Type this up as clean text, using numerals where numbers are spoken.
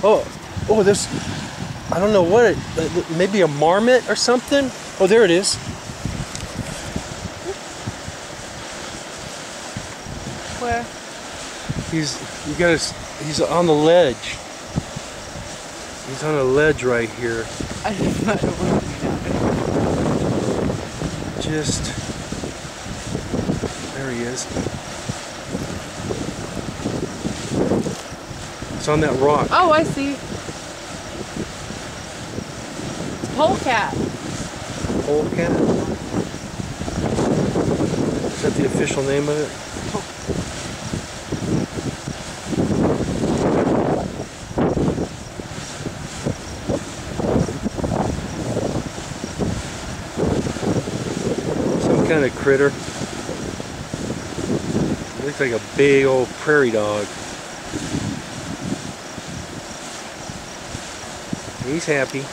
Oh, oh, there's, I don't know what it, maybe a marmot or something? Oh, there it is. Where? He's on the ledge. He's on a ledge right here. I don't know what Just, there he is. It's on that rock. Oh, I see. It's polecat. Polecat? Is that the official name of it? Some kind of critter. It looks like a big old prairie dog. He's happy.